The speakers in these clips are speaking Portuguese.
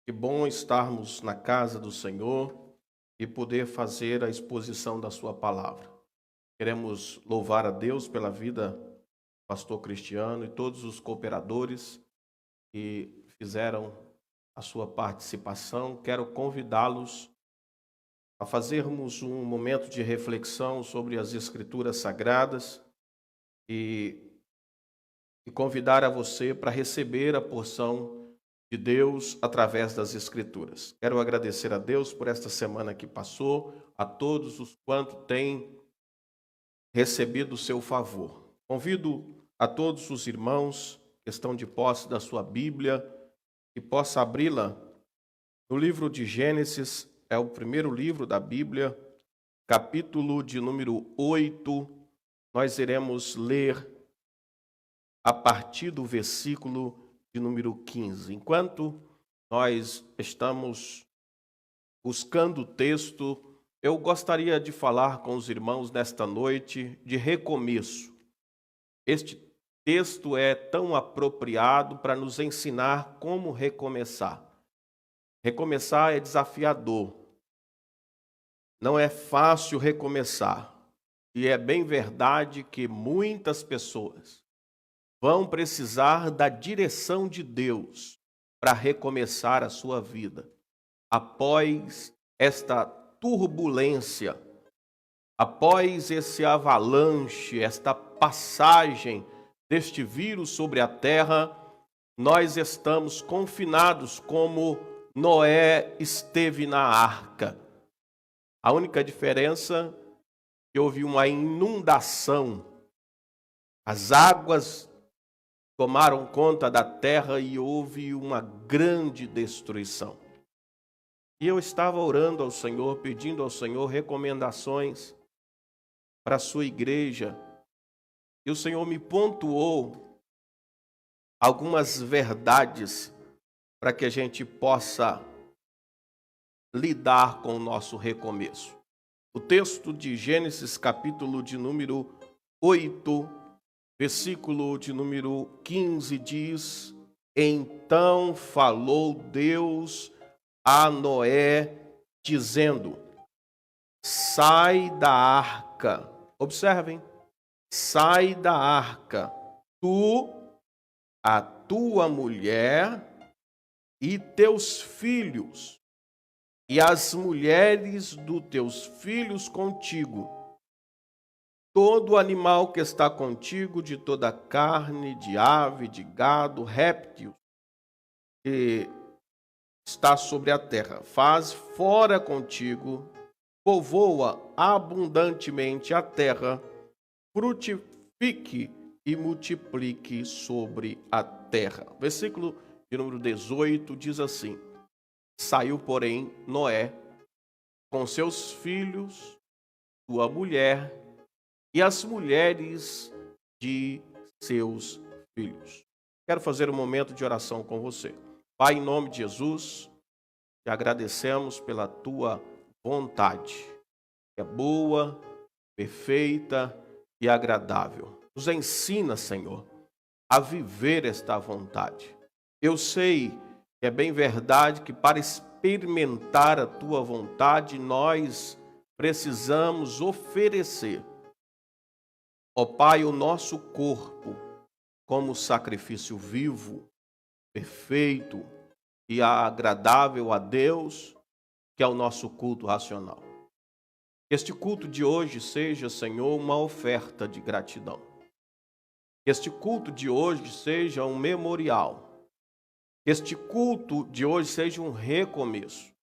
Que bom estarmos na casa do Senhor e poder fazer a exposição da sua palavra. Queremos louvar a Deus pela vida do pastor Cristiano e todos os cooperadores que fizeram a sua participação. Quero convidá-los a fazermos um momento de reflexão sobre as Escrituras Sagradas e convidar a você para receber a porção de Deus através das Escrituras. Quero agradecer a Deus por esta semana que passou, a todos os quantos têm recebido o seu favor. Convido a todos os irmãos que estão de posse da sua Bíblia, que possa abri-la no livro de Gênesis, é o primeiro livro da Bíblia, capítulo de número 8. Nós iremos ler a partir do versículo de número 15. Enquanto nós estamos buscando o texto, eu gostaria de falar com os irmãos nesta noite de recomeço. Este texto é tão apropriado para nos ensinar como recomeçar. Recomeçar é desafiador. Não é fácil recomeçar. E é bem verdade que muitas pessoas vão precisar da direção de Deus para recomeçar a sua vida. Após esta turbulência, após esse avalanche, esta passagem deste vírus sobre a terra, nós estamos confinados como Noé esteve na arca. A única diferença é que houve uma inundação. As águas tomaram conta da terra e houve uma grande destruição. E eu estava orando ao Senhor, pedindo ao Senhor recomendações para a sua igreja. E o Senhor me pontuou algumas verdades para que a gente possa lidar com o nosso recomeço. O texto de Gênesis, capítulo de número 8, versículo de número 15 diz: Então falou Deus a Noé, dizendo: sai da arca. Observem, sai da arca, tu, a tua mulher e teus filhos, e as mulheres dos teus filhos contigo, todo animal que está contigo, de toda carne, de ave, de gado, réptil, que está sobre a terra. Faz fora contigo, povoa abundantemente a terra, frutifique e multiplique sobre a terra. Versículo de número 18 diz assim: saiu, porém, Noé com seus filhos, sua mulher e as mulheres de seus filhos. Quero fazer um momento de oração com você. Pai, em nome de Jesus, te agradecemos pela tua vontade, que é boa, perfeita e agradável. Nos ensina, Senhor, a viver esta vontade. Eu sei que é bem verdade que para experimentar a tua vontade, nós precisamos oferecer, ó Pai, o nosso corpo como sacrifício vivo, perfeito e agradável a Deus, que é o nosso culto racional. Que este culto de hoje seja, Senhor, uma oferta de gratidão. Que este culto de hoje seja um memorial. Que este culto de hoje seja um recomeço.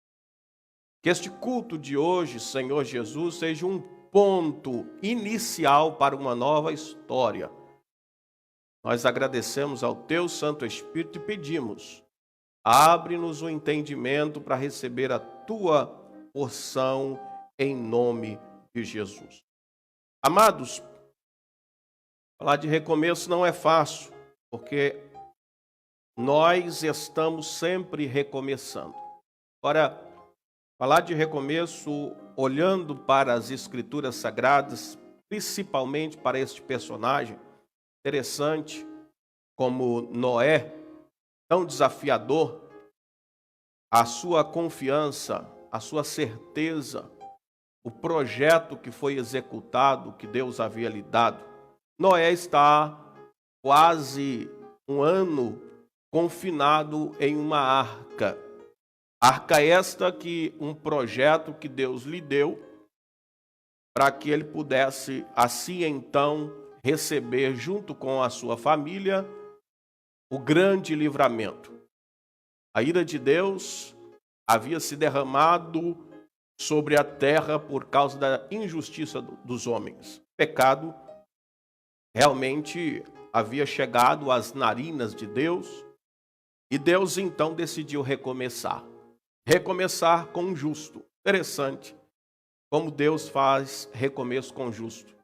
Que este culto de hoje, Senhor Jesus, seja um ponto inicial para uma nova história. Nós agradecemos ao Teu Santo Espírito e pedimos: abre-nos o entendimento para receber a Tua porção em nome de Jesus. Amados, falar de recomeço não é fácil, porque nós estamos sempre recomeçando. Agora, falar de recomeço olhando para as Escrituras Sagradas, principalmente para este personagem interessante, como Noé, tão desafiador, a sua confiança, a sua certeza, o projeto que foi executado, que Deus havia lhe dado. Noé está quase um ano confinado em uma arca. Arca esta que um projeto que Deus lhe deu para que ele pudesse assim então receber junto com a sua família o grande livramento. A ira de Deus havia se derramado sobre a terra por causa da injustiça dos homens. O pecado realmente havia chegado às narinas de Deus e Deus então decidiu recomeçar. Recomeçar com o justo. Interessante como Deus faz recomeço com o justo.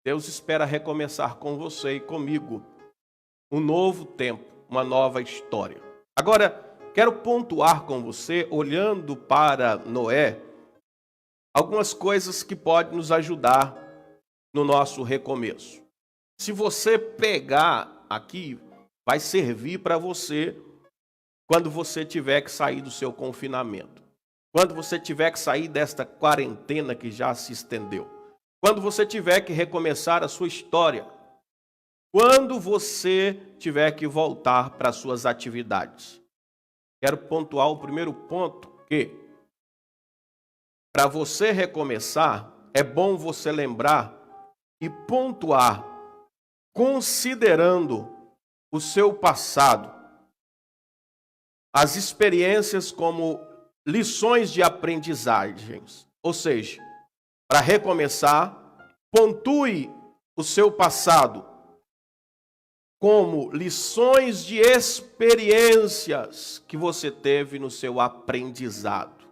Deus espera recomeçar com você e comigo um novo tempo, uma nova história. Agora, quero pontuar com você, olhando para Noé, algumas coisas que podem nos ajudar no nosso recomeço. Se você pegar aqui, vai servir para você quando você tiver que sair do seu confinamento. Quando você tiver que sair desta quarentena que já se estendeu. Quando você tiver que recomeçar a sua história. Quando você tiver que voltar para as suas atividades. Quero pontuar o primeiro ponto que, para você recomeçar, é bom você lembrar e pontuar, considerando o seu passado, as experiências como lições de aprendizagens. Ou seja, para recomeçar, pontue o seu passado como lições de experiências que você teve no seu aprendizado.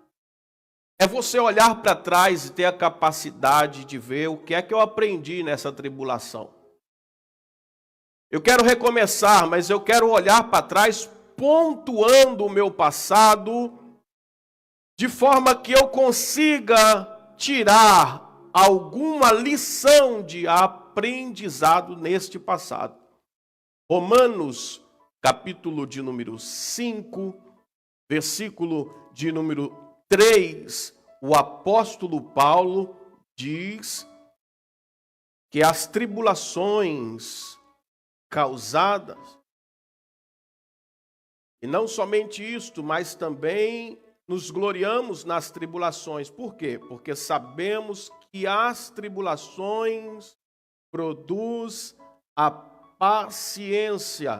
É você olhar para trás e ter a capacidade de ver o que é que eu aprendi nessa tribulação. Eu quero recomeçar, mas eu quero olhar para trás pontuando o meu passado de forma que eu consiga tirar alguma lição de aprendizado neste passado. Romanos, capítulo de número 5, versículo de número 3, o apóstolo Paulo diz que as tribulações causadas, e não somente isto, mas também nos gloriamos nas tribulações. Por quê? Porque sabemos que as tribulações produzem a paciência,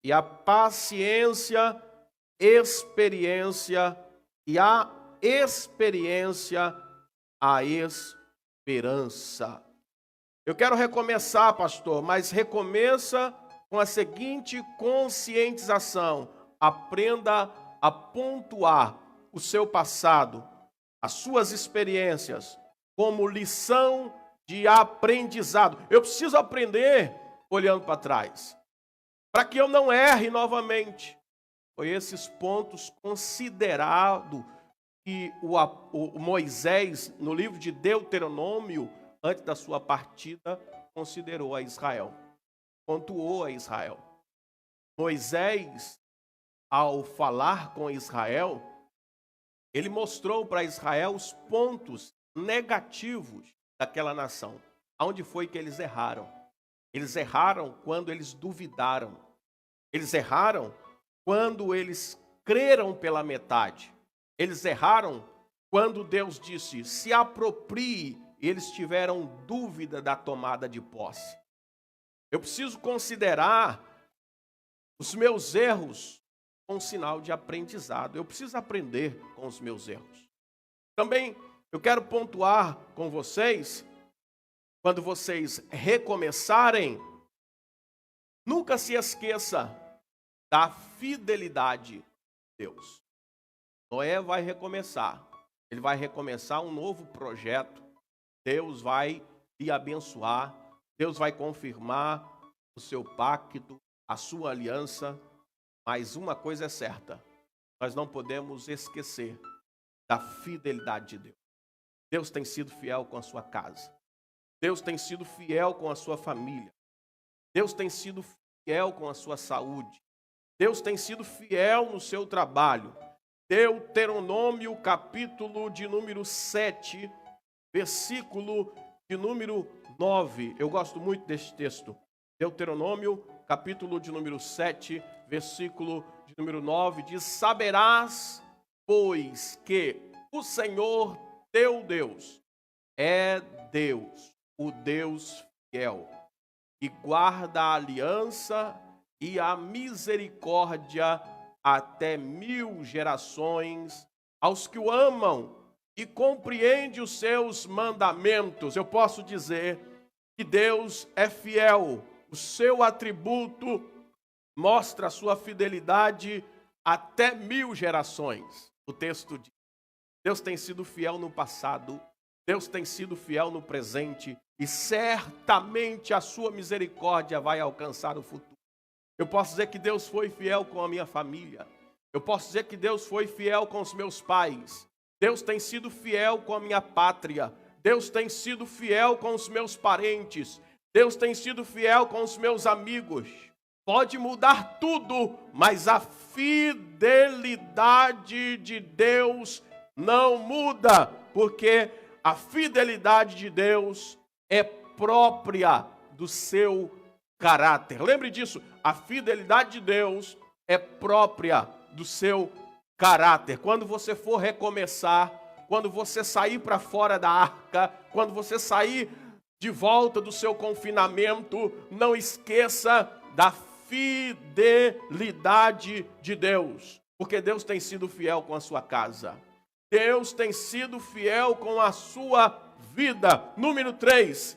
e a paciência, experiência, e a experiência, a esperança. Eu quero recomeçar, pastor, mas recomeça com a seguinte conscientização: aprenda a pontuar o seu passado, as suas experiências, como lição de aprendizado. Eu preciso aprender olhando para trás, para que eu não erre novamente. Foi esses pontos considerados que o Moisés, no livro de Deuteronômio, antes da sua partida, considerou a Israel, pontuou a Israel. Moisés, ao falar com Israel, ele mostrou para Israel os pontos negativos daquela nação. Aonde foi que eles erraram? Eles erraram quando eles duvidaram. Eles erraram quando eles creram pela metade. Eles erraram quando Deus disse: se aproprie, e eles tiveram dúvida da tomada de posse. Eu preciso considerar os meus erros com um sinal de aprendizado. Eu preciso aprender com os meus erros. Também eu quero pontuar com vocês, quando vocês recomeçarem, nunca se esqueça da fidelidade de Deus. Noé vai recomeçar. Ele vai recomeçar um novo projeto. Deus vai lhe abençoar. Deus vai confirmar o seu pacto, a sua aliança. Mas uma coisa é certa: nós não podemos esquecer da fidelidade de Deus. Deus tem sido fiel com a sua casa. Deus tem sido fiel com a sua família. Deus tem sido fiel com a sua saúde. Deus tem sido fiel no seu trabalho. Deuteronômio, capítulo de número 7, versículo de número 9. Eu gosto muito deste texto. Deuteronômio, capítulo de número 7, versículo de número 9, diz: saberás, pois, que o Senhor teu Deus é Deus, o Deus fiel, que guarda a aliança e a misericórdia até 1000 gerações aos que o amam e compreende os seus mandamentos. Eu posso dizer que Deus é fiel. O seu atributo mostra a sua fidelidade até 1000 gerações. O texto diz: Deus tem sido fiel no passado, Deus tem sido fiel no presente e certamente a sua misericórdia vai alcançar o futuro. Eu posso dizer que Deus foi fiel com a minha família. Eu posso dizer que Deus foi fiel com os meus pais. Deus tem sido fiel com a minha pátria. Deus tem sido fiel com os meus parentes. Deus tem sido fiel com os meus amigos. Pode mudar tudo, mas a fidelidade de Deus não muda, porque a fidelidade de Deus é própria do seu caráter. Lembre disso, a fidelidade de Deus é própria do seu caráter. Quando você for recomeçar, quando você sair para fora da arca, quando você sair de volta do seu confinamento, não esqueça da fidelidade de Deus, porque Deus tem sido fiel com a sua casa. Deus tem sido fiel com a sua vida. Número 3.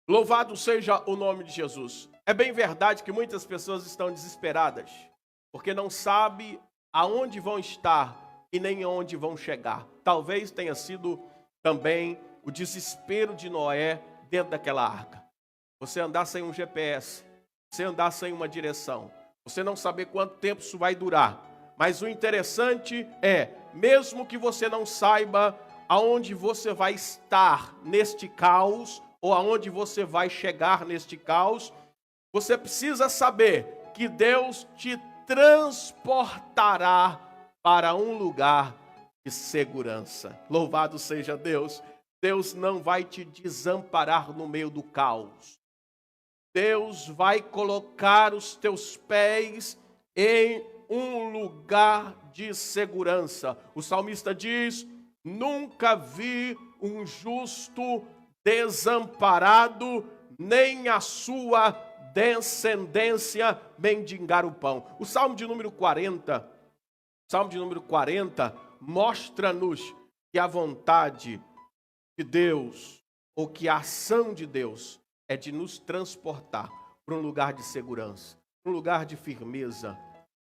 Louvado seja o nome de Jesus. É bem verdade que muitas pessoas estão desesperadas, porque não sabem aonde vão estar e nem aonde vão chegar. Talvez tenha sido também o desespero de Noé dentro daquela arca. Você andar sem um GPS, você andar sem uma direção, você não saber quanto tempo isso vai durar. Mas o interessante é, mesmo que você não saiba aonde você vai estar neste caos, ou aonde você vai chegar neste caos, você precisa saber que Deus te transportará para um lugar de segurança. Louvado seja Deus. Deus não vai te desamparar no meio do caos. Deus vai colocar os teus pés em um lugar de segurança. O salmista diz: nunca vi um justo desamparado, nem a sua descendência mendigar o pão. O Salmo de número 40, mostra-nos que a vontade de Deus, ou que a ação de Deus, é de nos transportar para um lugar de segurança, para um lugar de firmeza,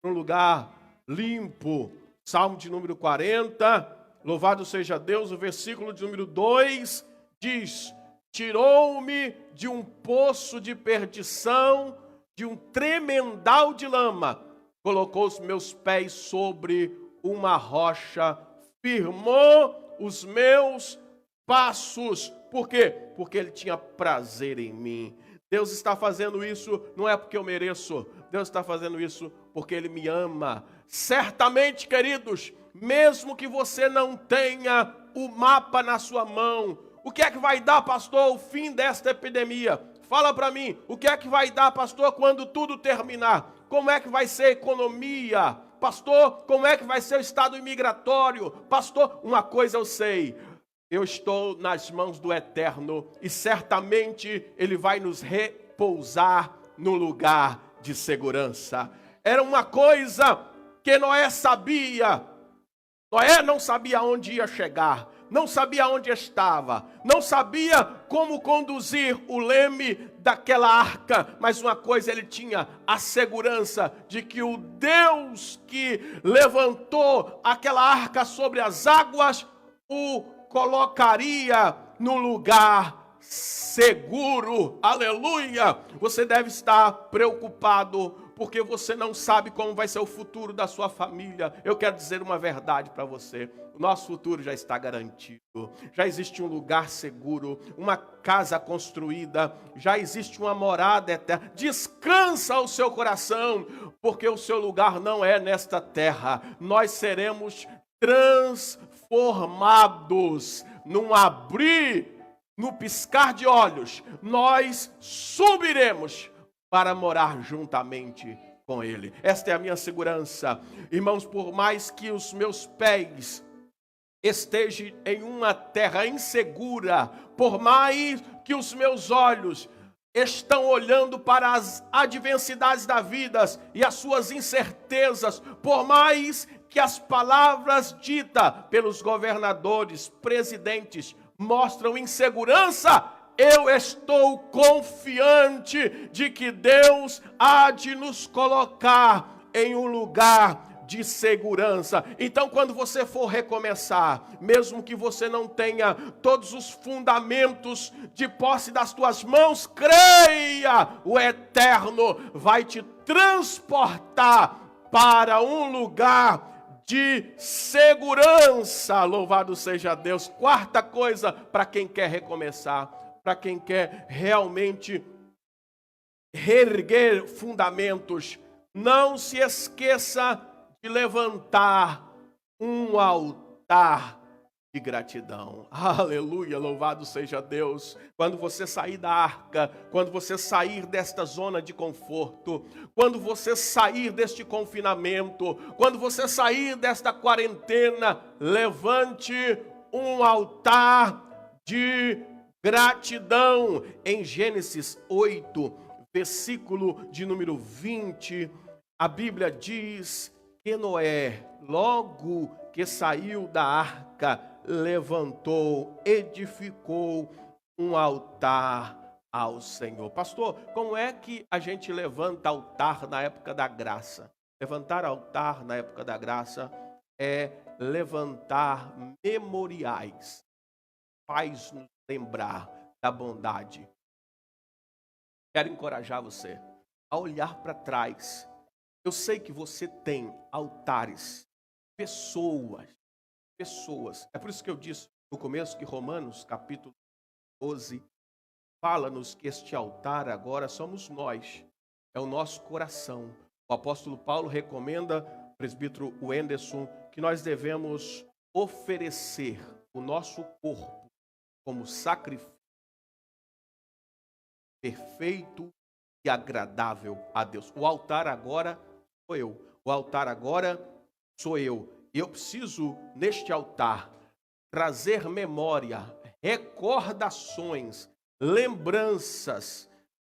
para um lugar limpo. Salmo de número 40, louvado seja Deus, o versículo de número 2 diz: tirou-me de um poço de perdição, de um tremendal de lama, colocou os meus pés sobre uma rocha, firmou os meus passos. Por quê? Porque Ele tinha prazer em mim. Deus está fazendo isso não é porque eu mereço, Deus está fazendo isso porque Ele me ama. Certamente, queridos, mesmo que você não tenha o mapa na sua mão, o que é que vai dar, pastor, o fim desta epidemia? Fala para mim, o que é que vai dar, pastor, quando tudo terminar? Como é que vai ser a economia? Pastor, como é que vai ser o estado imigratório? Pastor, uma coisa eu sei, eu estou nas mãos do Eterno e certamente Ele vai nos repousar no lugar de segurança. Era uma coisa que Noé sabia. Noé não sabia onde ia chegar, não sabia onde estava, não sabia como conduzir o leme daquela arca, mas uma coisa ele tinha, a segurança de que o Deus que levantou aquela arca sobre as águas o colocaria no lugar seguro. Aleluia! Você deve estar preocupado porque você não sabe como vai ser o futuro da sua família. Eu quero dizer uma verdade para você. O nosso futuro já está garantido. Já existe um lugar seguro, uma casa construída, já existe uma morada eterna. Descansa o seu coração, porque o seu lugar não é nesta terra. Nós seremos transformados num abrir, no piscar de olhos. Nós subiremos para morar juntamente com Ele. Esta é a minha segurança. Irmãos, por mais que os meus pés estejam em uma terra insegura, por mais que os meus olhos estão olhando para as adversidades da vida e as suas incertezas, por mais que as palavras ditas pelos governadores, presidentes, mostram insegurança, eu estou confiante de que Deus há de nos colocar em um lugar de segurança. Então, quando você for recomeçar, mesmo que você não tenha todos os fundamentos de posse das tuas mãos, creia, o Eterno vai te transportar para um lugar de segurança. Louvado seja Deus. Quarta coisa, para quem quer recomeçar, para quem quer realmente reerguer fundamentos, não se esqueça de levantar um altar de gratidão. Aleluia, louvado seja Deus. Quando você sair da arca, quando você sair desta zona de conforto, quando você sair deste confinamento, quando você sair desta quarentena, levante um altar de gratidão. Em Gênesis 8, versículo de número 20, a Bíblia diz que Noé, logo que saiu da arca, levantou, edificou um altar ao Senhor. Pastor, como é que a gente levanta altar na época da graça? Levantar altar na época da graça é levantar memoriais. Faz-nos lembrar da bondade. Quero encorajar você a olhar para trás. Eu sei que você tem altares, pessoas. É por isso que eu disse no começo que Romanos, capítulo 12, fala-nos que este altar agora somos nós, é o nosso coração. O apóstolo Paulo recomenda, presbítero Wenderson, que nós devemos oferecer o nosso corpo como sacrifício perfeito e agradável a Deus. O altar agora sou eu. O altar agora sou eu. E eu preciso, neste altar, trazer memória, recordações, lembranças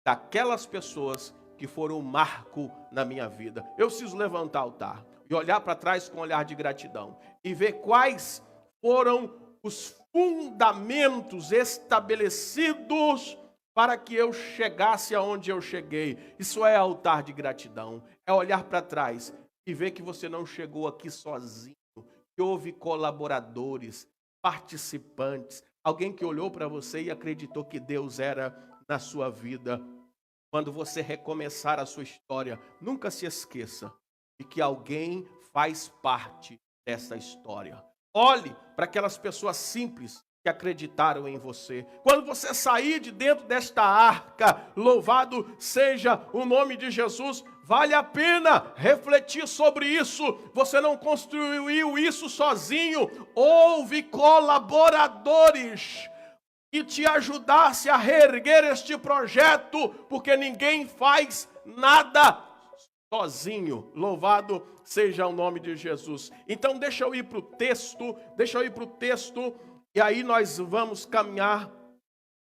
daquelas pessoas que foram um marco na minha vida. Eu preciso levantar o altar e olhar para trás com um olhar de gratidão e ver quais foram os fundamentos estabelecidos para que eu chegasse aonde eu cheguei. Isso é altar de gratidão. É olhar para trás e ver que você não chegou aqui sozinho, que houve colaboradores, participantes, alguém que olhou para você e acreditou que Deus era na sua vida. Quando você recomeçar a sua história, nunca se esqueça de que alguém faz parte dessa história. Olhe para aquelas pessoas simples que acreditaram em você. Quando você sair de dentro desta arca, louvado seja o nome de Jesus, vale a pena refletir sobre isso. Você não construiu isso sozinho. Houve colaboradores que te ajudassem a reerguer este projeto, porque ninguém faz nada sozinho. Louvado seja o nome de Jesus. Então deixa eu ir para o texto, e aí nós vamos caminhar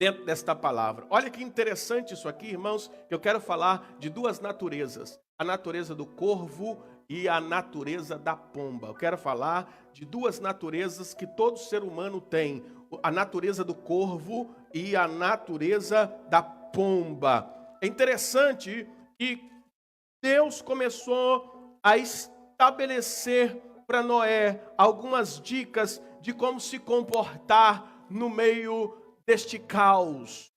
dentro desta palavra. Olha que interessante isso aqui, irmãos, que eu quero falar de duas naturezas. A natureza do corvo e a natureza da pomba. Eu quero falar de duas naturezas que todo ser humano tem. A natureza do corvo e a natureza da pomba. É interessante que Deus começou a estabelecer para Noé algumas dicas de como se comportar no meio deste caos.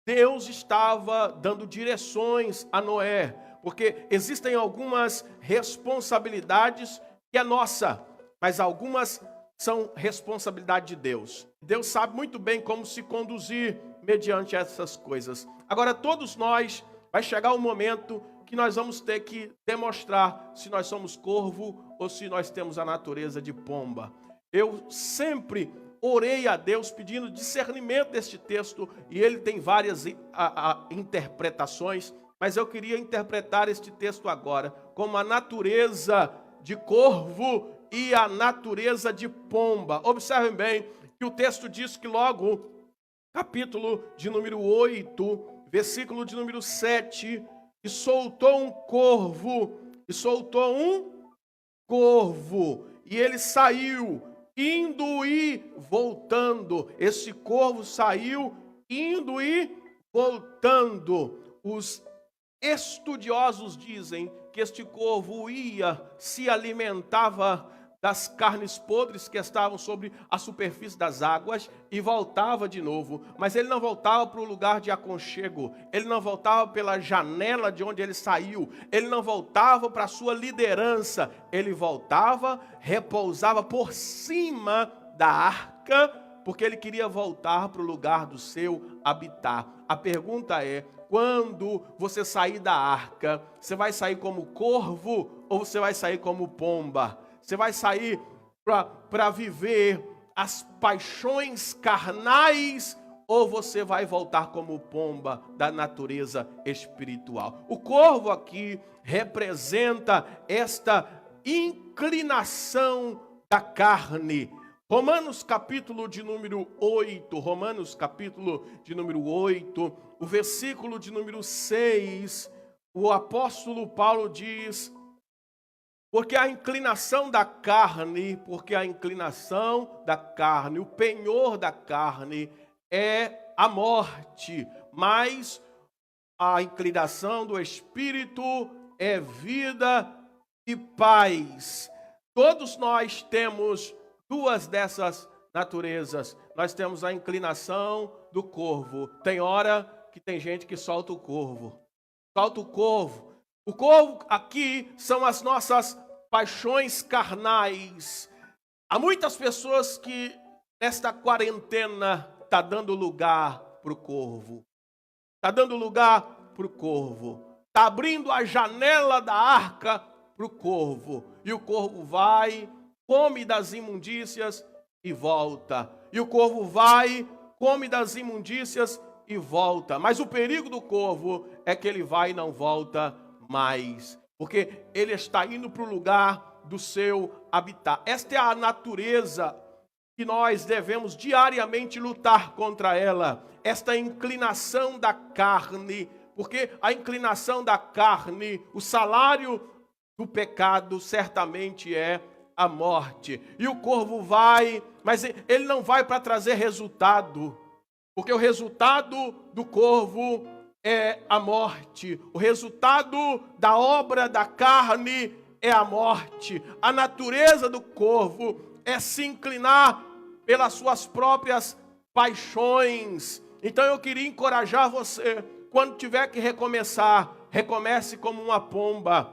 Deus estava dando direções a Noé, porque existem algumas responsabilidades que é nossa, mas algumas são responsabilidade de Deus. Deus sabe muito bem como se conduzir mediante essas coisas. Agora, todos nós, vai chegar um momento que nós vamos ter que demonstrar se nós somos corvo ou se nós temos a natureza de pomba. Eu sempre orei a Deus pedindo discernimento deste texto, e ele tem várias interpretações, mas eu queria interpretar este texto agora como a natureza de corvo e a natureza de pomba. Observem bem que o texto diz que logo, capítulo de número 8, versículo de número 7, e soltou um corvo, e ele saiu, indo e voltando. Esse corvo saiu, indo e voltando. Os estudiosos dizem que este corvo se alimentava das carnes podres que estavam sobre a superfície das águas e voltava de novo. Mas ele não voltava para o lugar de aconchego, ele não voltava pela janela de onde ele saiu, ele não voltava para a sua liderança, ele voltava, repousava por cima da arca, porque ele queria voltar para o lugar do seu habitar. A pergunta é: quando você sair da arca, você vai sair como corvo ou você vai sair como pomba? Você vai sair para viver as paixões carnais ou você vai voltar como pomba da natureza espiritual? O corvo aqui representa esta inclinação da carne. Romanos capítulo de número 8, o versículo de número 6, o apóstolo Paulo diz: porque a inclinação da carne, o penhor da carne é a morte, mas a inclinação do Espírito é vida e paz. Todos nós temos duas dessas naturezas. Nós temos a inclinação do corvo. Tem hora que tem gente que solta o corvo. O corvo aqui são as nossas paixões carnais. Há muitas pessoas que nesta quarentena está dando lugar para o corvo. Está abrindo a janela da arca para o corvo. E o corvo vai, come das imundícias e volta. Mas o perigo do corvo é que ele vai e não volta mais, porque ele está indo para o lugar do seu habitat. Esta é a natureza que nós devemos diariamente lutar contra ela, esta inclinação da carne, porque a inclinação da carne, o salário do pecado certamente é a morte. E o corvo vai, mas ele não vai para trazer resultado, porque o resultado do corvo é a morte. O resultado da obra da carne é a morte. A natureza do corvo é se inclinar pelas suas próprias paixões. Então eu queria encorajar você, quando tiver que recomeçar, recomece como uma pomba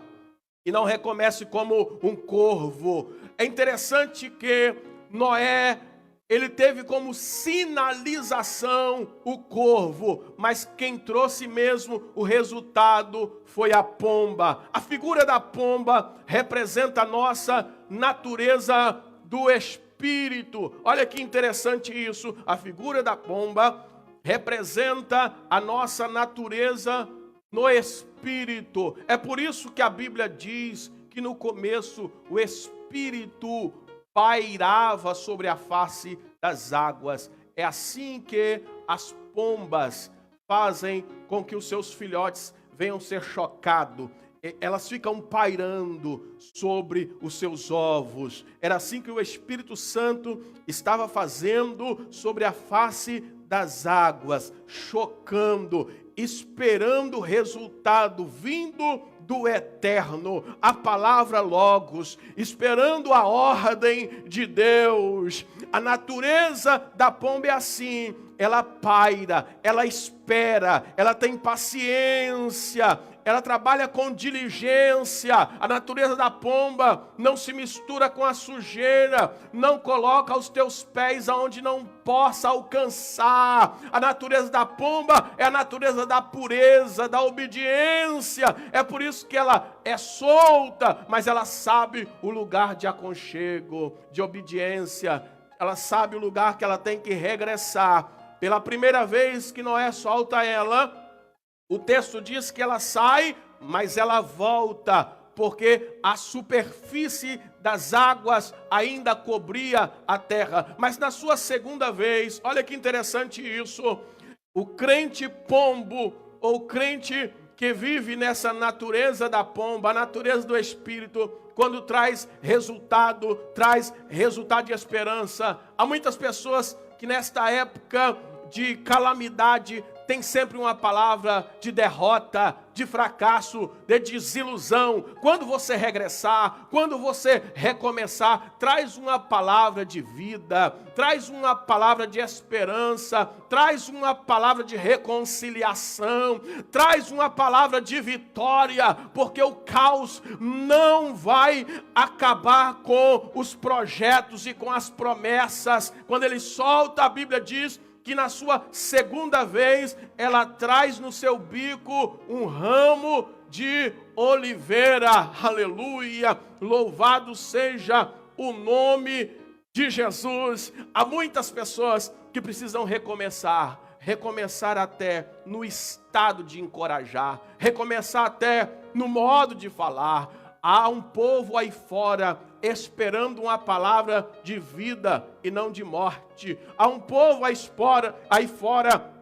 e não recomece como um corvo. É interessante que Noé, ele teve como sinalização o corvo, mas quem trouxe mesmo o resultado foi a pomba. A figura da pomba representa a nossa natureza do espírito. Olha que interessante isso. A figura da pomba representa a nossa natureza no espírito. É por isso que a Bíblia diz que no começo o espírito pairava sobre a face das águas. É assim que as pombas fazem com que os seus filhotes venham ser chocados. Elas ficam pairando sobre os seus ovos. Era assim que o Espírito Santo estava fazendo sobre a face das águas, chocando, esperando o resultado vindo do eterno, a palavra Logos, esperando a ordem de Deus. A natureza da pomba é assim, ela paira, ela espera, ela tem paciência, ela trabalha com diligência. A natureza da pomba não se mistura com a sujeira, não coloca os teus pés aonde não possa alcançar. A natureza da pomba é a natureza da pureza, da obediência. É por isso que ela é solta, mas ela sabe o lugar de aconchego, de obediência. Ela sabe o lugar que ela tem que regressar. Pela primeira vez que Noé solta ela, o texto diz que ela sai, mas ela volta, porque a superfície das águas ainda cobria a terra. Mas na sua segunda vez, olha que interessante isso, o crente pombo, ou crente que vive nessa natureza da pomba, a natureza do Espírito, quando traz resultado de esperança. Há muitas pessoas que nesta época de calamidade tem sempre uma palavra de derrota, de fracasso, de desilusão. Quando você regressar, quando você recomeçar, traz uma palavra de vida, traz uma palavra de esperança, traz uma palavra de reconciliação, traz uma palavra de vitória, porque o caos não vai acabar com os projetos e com as promessas. Quando ele solta, a Bíblia diz que na sua segunda vez, ela traz no seu bico um ramo de oliveira. Aleluia! Louvado seja o nome de Jesus. Há muitas pessoas que precisam recomeçar até no estado de encorajar, recomeçar até no modo de falar. Há um povo aí fora esperando uma palavra de vida e não de morte. Há um povo aí fora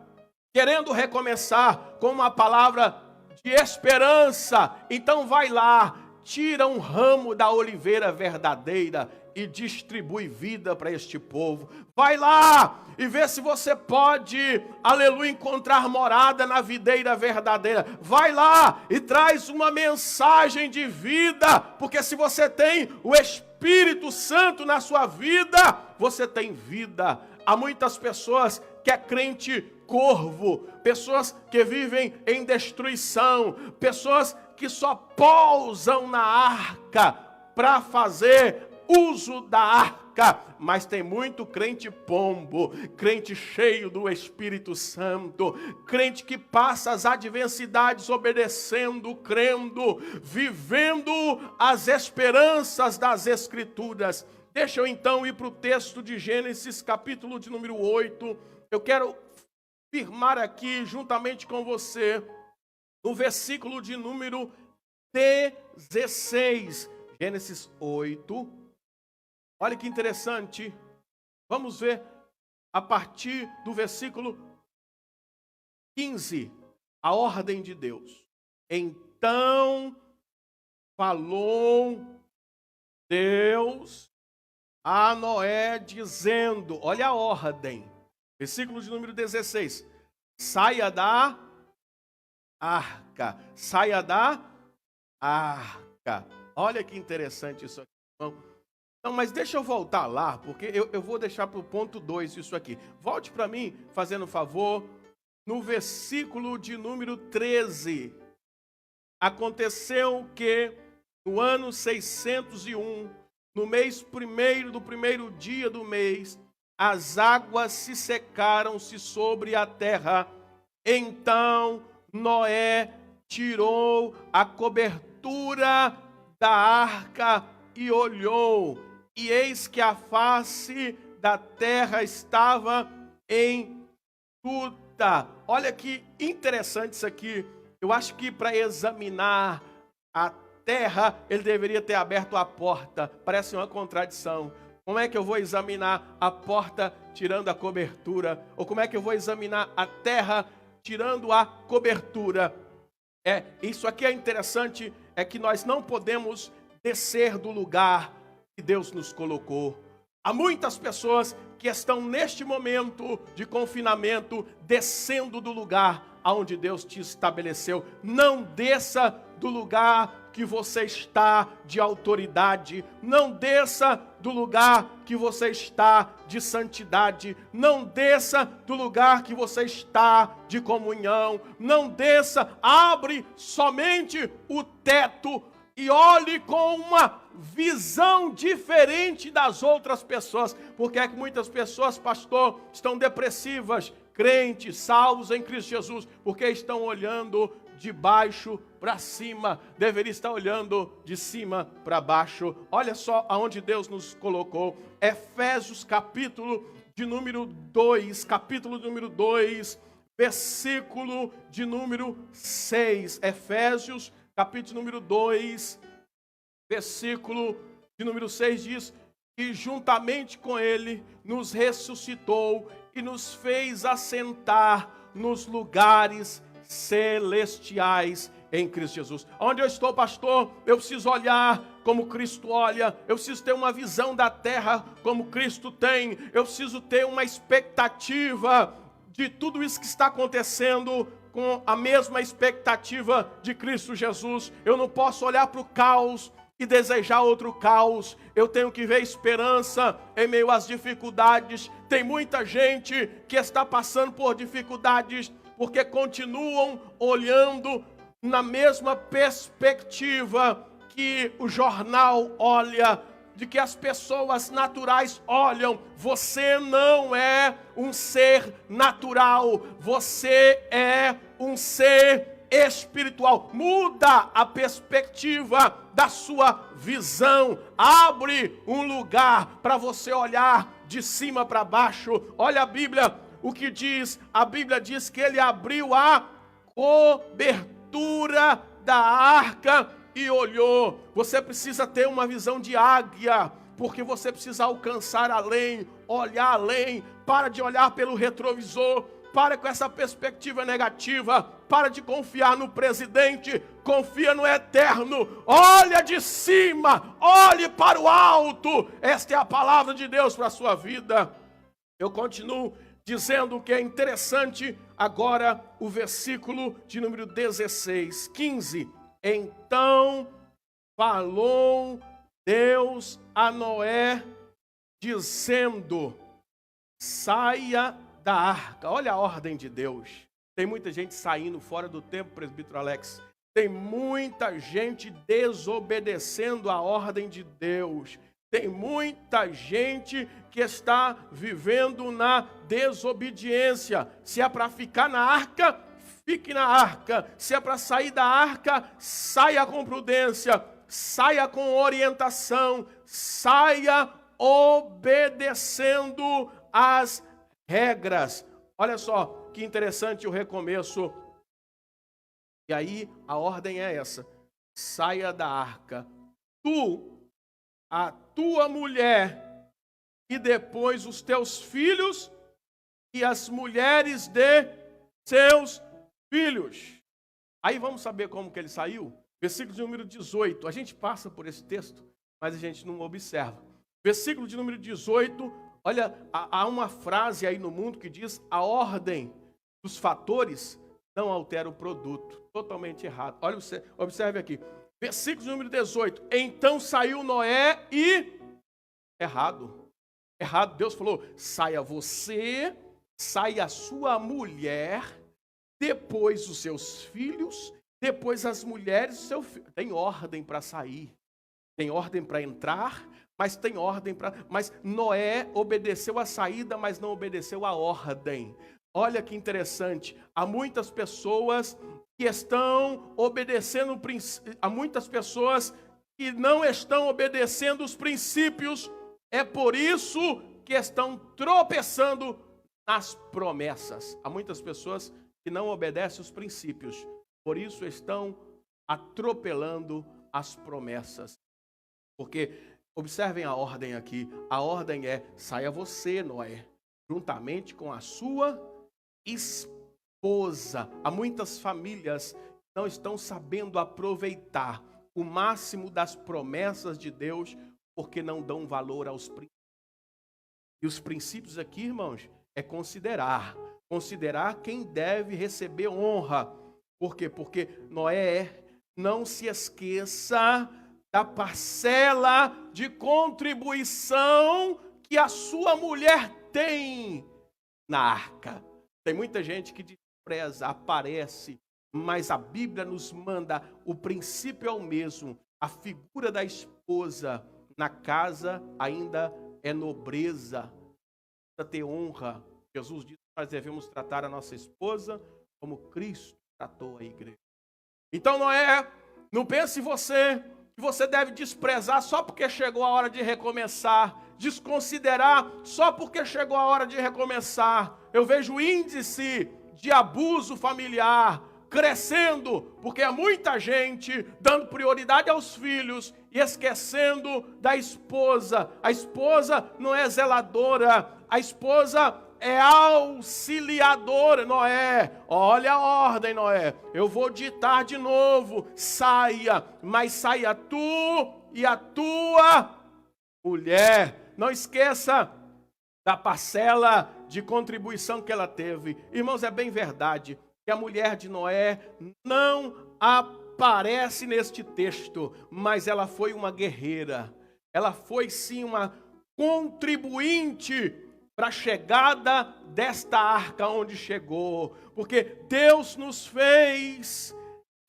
querendo recomeçar com uma palavra de esperança. Então vai lá, tira um ramo da oliveira verdadeira e distribui vida para este povo. Vai lá e vê se você pode, aleluia, encontrar morada na videira verdadeira. Vai lá e traz uma mensagem de vida, porque se você tem o Espírito Santo na sua vida, você tem vida. Há muitas pessoas que é crente corvo, pessoas que vivem em destruição, pessoas que só pousam na arca para fazer uso da arca, mas tem muito crente pombo, crente cheio do Espírito Santo, crente que passa as adversidades obedecendo, crendo, vivendo as esperanças das Escrituras. Deixa eu então ir para o texto de Gênesis, capítulo de número 8. Eu quero firmar aqui, juntamente com você, no versículo de número 16. Gênesis 8. Olha que interessante. Vamos ver a partir do versículo 15. A ordem de Deus. Então falou Deus a Noé dizendo, olha a ordem. Versículo de número 16. Saia da arca. Saia da arca. Olha que interessante isso aqui, irmão. Não, mas deixa eu voltar lá, porque eu vou deixar para o ponto 2 isso aqui. Volte para mim, fazendo favor, no versículo de número 13. Aconteceu que no ano 601, no mês primeiro do primeiro dia do mês, as águas se secaram-se sobre a terra. Então Noé tirou a cobertura da arca e olhou. E eis que a face da terra estava enxuta. Olha que interessante isso aqui. Eu acho que para examinar a terra, ele deveria ter aberto a porta. Parece uma contradição. Como é que eu vou examinar a porta tirando a cobertura? Ou como é que eu vou examinar a terra tirando a cobertura? Isso aqui é interessante, é que nós não podemos descer do lugar que Deus nos colocou. Há muitas pessoas que estão neste momento de confinamento descendo do lugar aonde Deus te estabeleceu. Não desça do lugar que você está de autoridade, não desça do lugar que você está de santidade, não desça do lugar que você está de comunhão, não desça, abre somente o teto e olhe com uma visão diferente das outras pessoas. Porque é que muitas pessoas, pastor, estão depressivas, crentes, salvos em Cristo Jesus, porque estão olhando de baixo para cima, deveria estar olhando de cima para baixo. Olha só aonde Deus nos colocou. Efésios capítulo de número 2, versículo de número 6. Efésios capítulo número 2, versículo de número 6 diz: e juntamente com ele nos ressuscitou e nos fez assentar nos lugares celestiais em Cristo Jesus. Onde eu estou, pastor, eu preciso olhar como Cristo olha, eu preciso ter uma visão da terra como Cristo tem, eu preciso ter uma expectativa de tudo isso que está acontecendo com a mesma expectativa de Cristo Jesus. Eu não posso olhar para o caos e desejar outro caos. Eu tenho que ver esperança em meio às dificuldades. Tem muita gente que está passando por dificuldades porque continuam olhando na mesma perspectiva que o jornal olha, de que as pessoas naturais olham. Você não é um ser natural, você é um ser espiritual. Muda a perspectiva da sua visão, abre um lugar para você olhar de cima para baixo. Olha a Bíblia, o que diz? A Bíblia diz que ele abriu a cobertura da arca e olhou. Você precisa ter uma visão de águia, porque você precisa alcançar além, olhar além. Para de olhar pelo retrovisor, para com essa perspectiva negativa, para de confiar no presidente, confia no eterno, olha de cima, olhe para o alto. Esta é a palavra de Deus para a sua vida. Eu continuo dizendo que é interessante agora o versículo de número 16, 15. Então falou Deus a Noé, dizendo: saia da arca. Olha a ordem de Deus. Tem muita gente saindo fora do tempo, presbítero Alex. Tem muita gente desobedecendo a ordem de Deus. Tem muita gente que está vivendo na desobediência. Se é para ficar na arca, fique na arca. Se é para sair da arca, saia com prudência, saia com orientação, saia obedecendo as regras. Olha só que interessante o recomeço. E aí a ordem é essa: saia da arca, tu, a tua mulher, e depois os teus filhos e as mulheres de seus filhos. Aí vamos saber como que ele saiu? Versículo de número 18. A gente passa por esse texto, mas a gente não observa. Versículo de número 18. Olha, há uma frase aí no mundo que diz: a ordem dos fatores não altera o produto. Totalmente errado. Olha, observe aqui. Versículo de número 18. Então saiu Noé e... Errado. Deus falou: saia você, saia a sua mulher, depois os seus filhos, depois as mulheres do seu filho. Tem ordem para sair, tem ordem para entrar, mas tem ordem para... Mas Noé obedeceu a saída, mas não obedeceu a ordem. Olha que interessante. Há muitas pessoas que estão obedecendo, há muitas pessoas que não estão obedecendo os princípios. É por isso que estão tropeçando nas promessas. Há muitas pessoas que não obedecem os princípios, por isso estão atropelando as promessas. Porque, observem a ordem aqui, a ordem é: saia você, Noé, juntamente com a sua esposa. Há muitas famílias que não estão sabendo aproveitar o máximo das promessas de Deus, porque não dão valor aos princípios. E os princípios aqui, irmãos, é considerar quem deve receber honra. Por quê? Porque Noé não se esqueça da parcela de contribuição que a sua mulher tem na arca. Tem muita gente que despreza, aparece, mas a Bíblia nos manda, o princípio é o mesmo. A figura da esposa na casa ainda é nobreza, precisa ter honra. Jesus disse que nós devemos tratar a nossa esposa como Cristo tratou a igreja. Então não pense você que você deve desprezar só porque chegou a hora de recomeçar, desconsiderar só porque chegou a hora de recomeçar. Eu vejo o índice de abuso familiar crescendo, porque é muita gente dando prioridade aos filhos e esquecendo da esposa. A esposa não é zeladora, a esposa é auxiliadora. Noé, olha a ordem, Noé. Eu vou ditar de novo. Saia, mas saia tu e a tua mulher. Não esqueça da parcela de contribuição que ela teve. Irmãos, é bem verdade que a mulher de Noé não aparece neste texto, mas ela foi uma guerreira. Ela foi sim uma contribuinte para a chegada desta arca onde chegou, porque Deus nos fez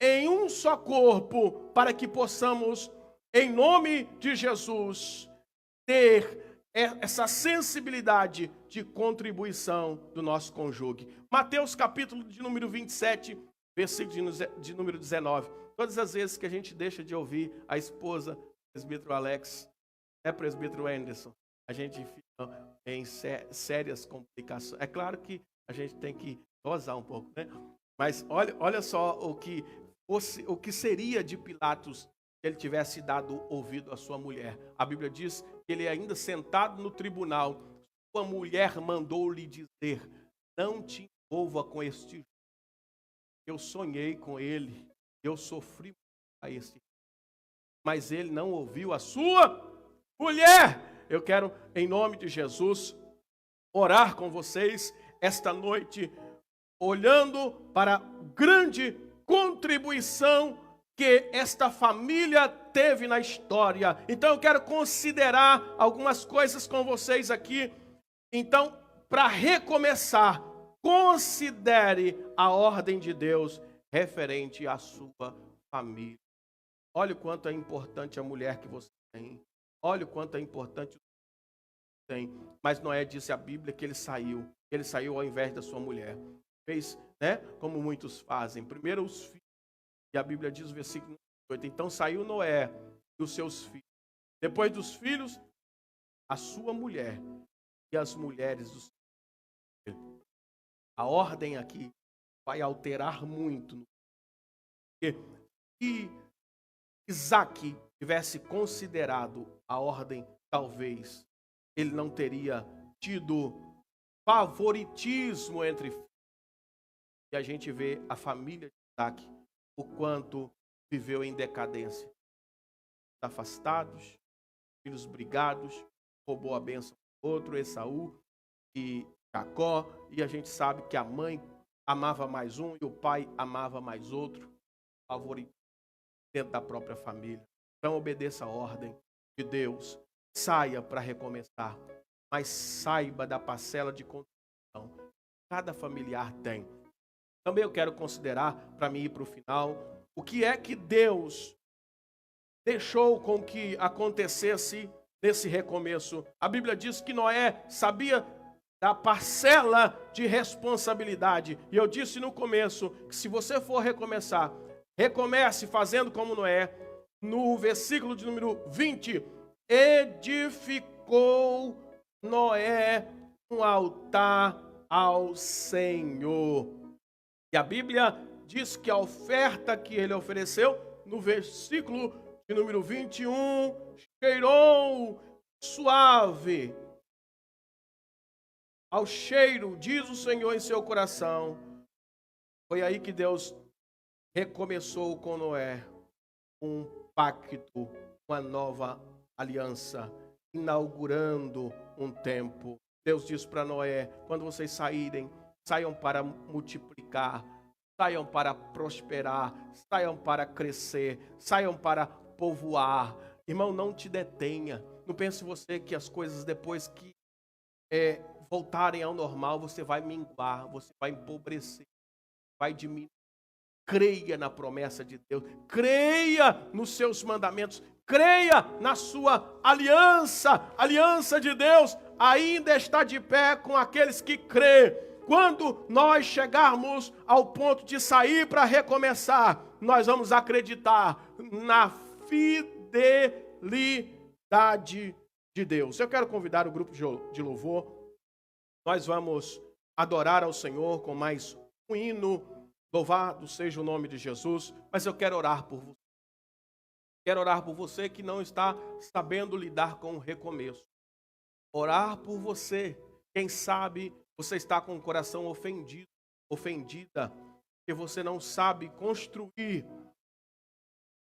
em um só corpo para que possamos, em nome de Jesus, ter essa sensibilidade de contribuição do nosso cônjuge. Mateus capítulo de número 27, versículo de número 19. Todas as vezes que a gente deixa de ouvir a esposa, presbítero Alex, presbítero Anderson, a gente fica em sérias complicações. É claro que a gente tem que dosar um pouco, né? Mas olha só o que seria de Pilatos se ele tivesse dado ouvido à sua mulher. A Bíblia diz que ele ainda sentado no tribunal, sua mulher mandou-lhe dizer: não te envolva com este juiz. Eu sonhei com ele, eu sofri a esse, mas ele não ouviu a sua mulher. Eu quero, em nome de Jesus, orar com vocês esta noite, olhando para a grande contribuição que esta família teve na história. Então eu quero considerar algumas coisas com vocês aqui. Então, para recomeçar, considere a ordem de Deus referente à sua família. Olha o quanto é importante a mulher que você tem. Olha o quanto é importante o que você tem. Mas Noé disse a Bíblia que ele saiu ao invés da sua mulher. Fez, né, como muitos fazem. Primeiro os filhos. E a Bíblia diz no versículo 8. Então saiu Noé e os seus filhos. Depois dos filhos, a sua mulher e as mulheres dos filhos. A ordem aqui vai alterar muito. Porque se Isaac tivesse considerado a ordem, talvez ele não teria tido favoritismo entre filhos. E a gente vê a família de Isaac, o quanto viveu em decadência. Afastados, filhos brigados, roubou a bênção do outro, Esaú e Jacó, e a gente sabe que a mãe amava mais um e o pai amava mais outro, favoritismo dentro da própria família. Então obedeça a ordem de Deus, saia para recomeçar, mas saiba da parcela de contribuição que cada familiar tem. Também eu quero considerar, para mim ir para o final, o que é que Deus deixou com que acontecesse nesse recomeço. A Bíblia diz que Noé sabia da parcela de responsabilidade. E eu disse no começo que se você for recomeçar, recomece fazendo como Noé. No versículo de número 20, edificou Noé um altar ao Senhor. E a Bíblia diz que a oferta que ele ofereceu, no versículo de número 21, cheirou suave ao cheiro, diz o Senhor em seu coração. Foi aí que Deus recomeçou com Noé um pacto, uma nova aliança, inaugurando um tempo. Deus disse para Noé: quando vocês saírem, saiam para multiplicar, saiam para prosperar, saiam para crescer, saiam para povoar. Irmão, não te detenha. Não pense você que as coisas depois que voltarem ao normal, você vai minguar, você vai empobrecer, vai diminuir. Creia na promessa de Deus, creia nos seus mandamentos, creia na sua aliança de Deus ainda está de pé com aqueles que crê. Quando nós chegarmos ao ponto de sair para recomeçar, nós vamos acreditar na fidelidade de Deus. Eu quero convidar o grupo de louvor. Nós vamos adorar ao Senhor com mais um hino. Louvado seja o nome de Jesus. Mas eu quero orar por você. Quero orar por você que não está sabendo lidar com o recomeço. Orar por você. Quem sabe você está com o coração ofendida, que você não sabe construir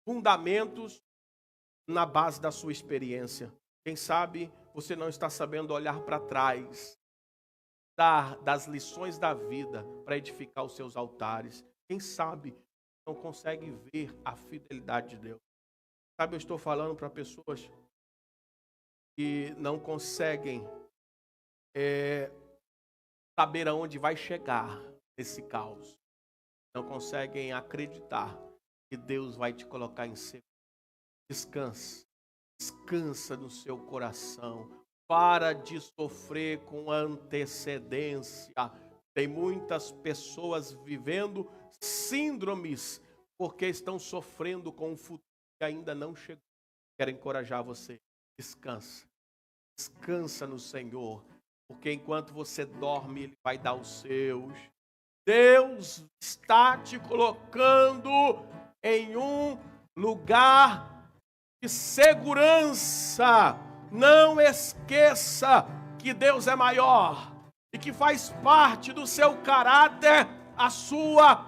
fundamentos na base da sua experiência. Quem sabe você não está sabendo olhar para trás das lições da vida para edificar os seus altares. Quem sabe não consegue ver a fidelidade de Deus. Sabe, eu estou falando para pessoas que não conseguem saber aonde vai chegar esse caos. Não conseguem acreditar que Deus vai te colocar em segurança. Descansa no seu coração. Para de sofrer com antecedência. Tem muitas pessoas vivendo síndromes porque estão sofrendo com um futuro que ainda não chegou. Quero encorajar você. Descansa. Descansa no Senhor. Porque enquanto você dorme, Ele vai dar os seus. Deus está te colocando em um lugar de segurança. Não esqueça que Deus é maior e que faz parte do seu caráter a sua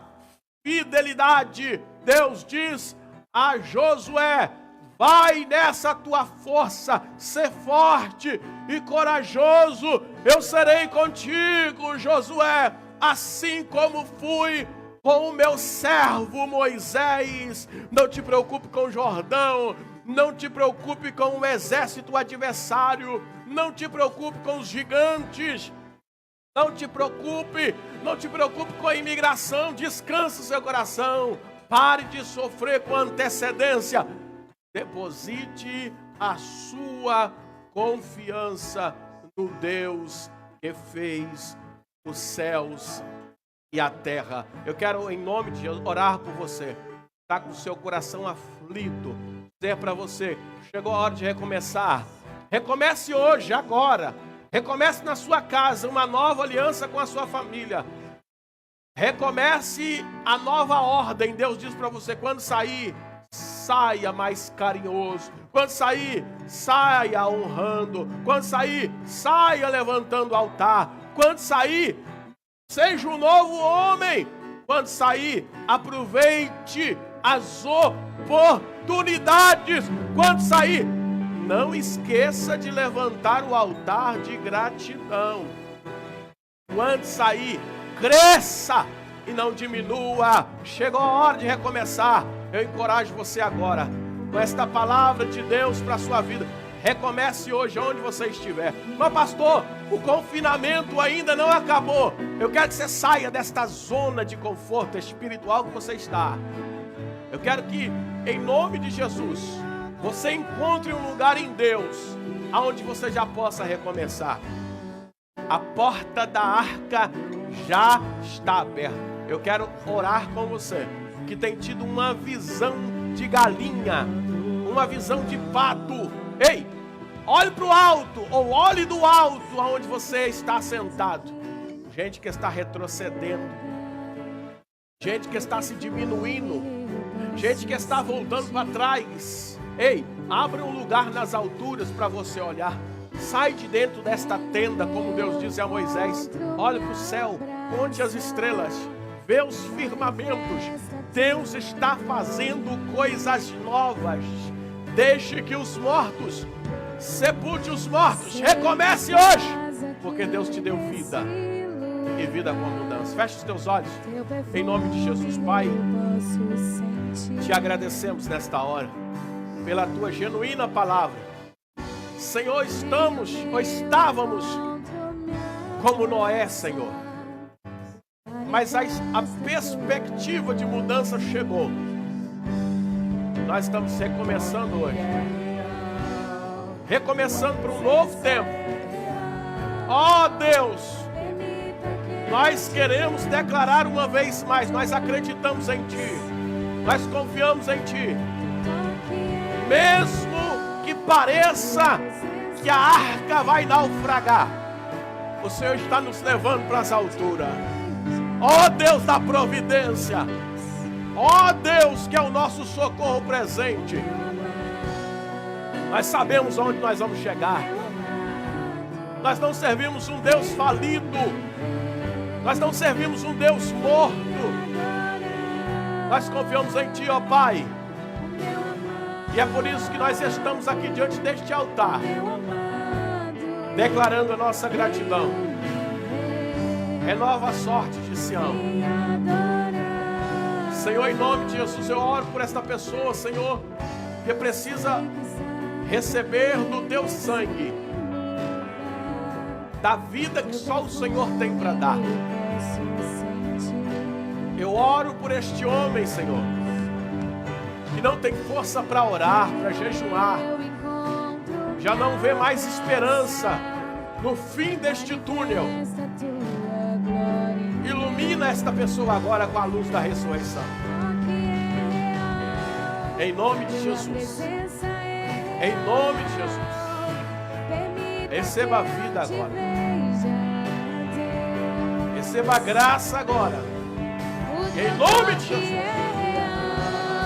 fidelidade. Deus diz a Josué: vai nessa tua força, ser forte e corajoso. Eu serei contigo, Josué, assim como fui com o meu servo Moisés. Não te preocupe com o Jordão. Não te preocupe com o exército adversário. Não te preocupe com os gigantes. Não te preocupe com a imigração. Descanse o seu coração. Pare de sofrer com antecedência. Deposite a sua confiança no Deus que fez os céus e a terra. Eu quero, em nome de Jesus, orar por você. Está com o seu coração aflito. Dizer para você, chegou a hora de recomeçar. Recomece hoje, agora. Recomece na sua casa uma nova aliança com a sua família. Recomece a nova ordem. Deus diz para você, quando sair, saia mais carinhoso. Quando sair, saia honrando. Quando sair, saia levantando o altar. Quando sair, seja um novo homem. Quando sair, aproveite as oportunidades. Quando sair, não esqueça de levantar o altar de gratidão. Quando sair, cresça e não diminua. Chegou a hora de recomeçar. Eu encorajo você agora, com esta palavra de Deus para a sua vida. Recomece hoje onde você estiver. Mas pastor, o confinamento ainda não acabou. Eu quero que você saia desta zona de conforto espiritual que você está. Eu quero que, em nome de Jesus, você encontre um lugar em Deus onde você já possa recomeçar. A porta da arca já está aberta. Eu quero orar com você que tem tido uma visão de galinha, uma visão de pato. Ei, olhe para o alto, ou olhe do alto aonde você está sentado. Gente que está retrocedendo, gente que está se diminuindo, gente que está voltando para trás. Ei, abra um lugar nas alturas para você olhar. Sai de dentro desta tenda, como Deus disse a Moisés. Olhe para o céu, conte as estrelas, vê os firmamentos. Deus está fazendo coisas novas. Deixe que os mortos, sepulte os mortos. Recomece hoje, porque Deus te deu vida. e vida com abundância. Feche os teus olhos. Em nome de Jesus, Pai, te agradecemos nesta hora pela tua genuína palavra. Senhor, estávamos como Noé, Senhor. Mas a perspectiva de mudança chegou. Nós estamos recomeçando hoje. Recomeçando para um novo tempo. Ó Deus, nós queremos declarar uma vez mais, nós acreditamos em Ti, nós confiamos em Ti. Mesmo que pareça que a arca vai naufragar, o Senhor está nos levando para as alturas. Ó Deus da providência, ó Deus que é o nosso socorro presente. Nós sabemos onde nós vamos chegar. Nós não servimos um Deus falido. Nós não servimos um Deus morto. Nós confiamos em Ti, ó Pai. E é por isso que nós estamos aqui diante deste altar, declarando a nossa gratidão. Renova a sorte de Sião. Senhor, em nome de Jesus, eu oro por esta pessoa, Senhor, que precisa receber do Teu sangue, da vida que só o Senhor tem para dar. Eu oro por este homem, Senhor, que não tem força para orar, para jejuar, já não vê mais esperança no fim deste túnel. Ilumina esta pessoa agora com a luz da ressurreição. Em nome de Jesus. Em nome de Jesus. Receba a vida agora. Receba a graça agora. Em nome de Jesus.